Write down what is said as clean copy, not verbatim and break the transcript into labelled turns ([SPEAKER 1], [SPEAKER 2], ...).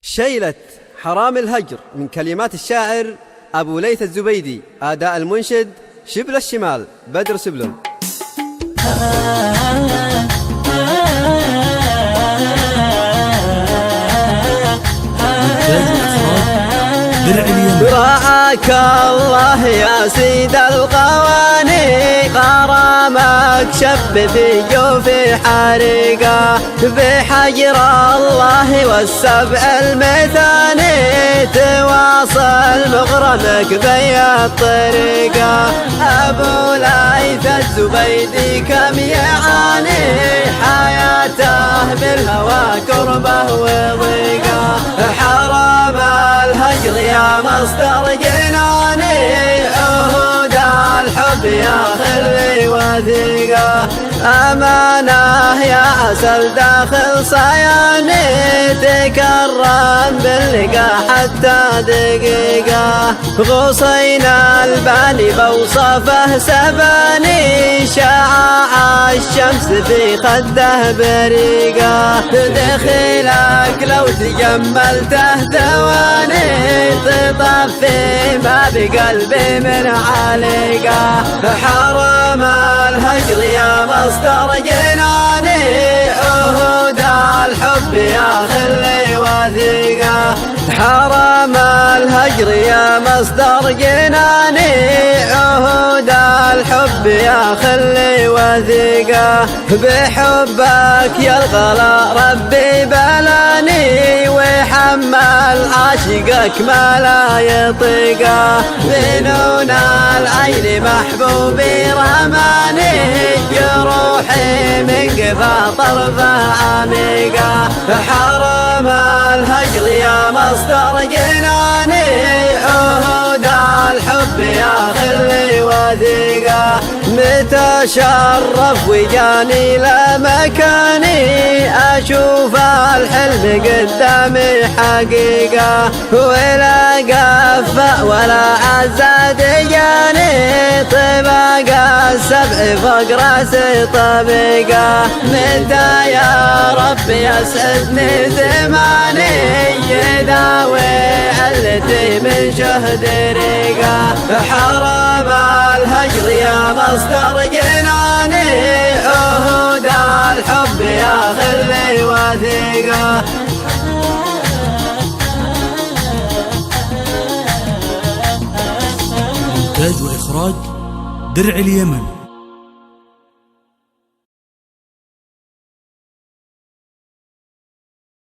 [SPEAKER 1] شيلة حرام الهجر من كلمات الشاعر أبو ليث الزبيدي، أداء المنشد شبل الشمال بدر سبل. رعاك الله يا سيد القواني، غرامك شب في جوف حريقه، بحجر الله والسبع المثاني تواصل مغرمك بي الطريقه. أبو ليث الزبيدي كم يعاني حياته بالهوى كربه وضيقه، حرام الهجر يا مصدر جناني، عهود الحب يا خلي وثيقه، أمانة يا عسل داخل صياني تكرم باللقاء حتى دقيقة، غصينا الباني بوصفه سباني، شعاع الشمس في خده بريقة، دخيلك لو تجملته ثواني تطفي ما بقلبي من عليقة، حرام الهجر يا مصدر جناني، عهود الحب يا خلي وثيقة، حرام الهجر يا مصدر جناني، عهود الحب يا خلي وثيقة، بحبك يا الغلا ربي بلاني، وحمل عاشقك ما لا يطيقه، بنون العين محبوبي رماني، جروحي من قفا طرفه عميقه، حرام الهجر يا مصدر جناني، عهود الحب يا خلي وثيقه، متى شرف وجاني لمكاني، أشوف الحلم قدامي حقيقة، ولا قفة ولا عزة دجاني، طباق السبع فوق راسي طبيقة، متى يا ربي يسعدني زماني، يداوي علتي من شهد ريقة، حرام الهجر يا مصدر جناني، عهود الحب يا خلي وثيقة.
[SPEAKER 2] إنتاج وإخراج درع اليمن.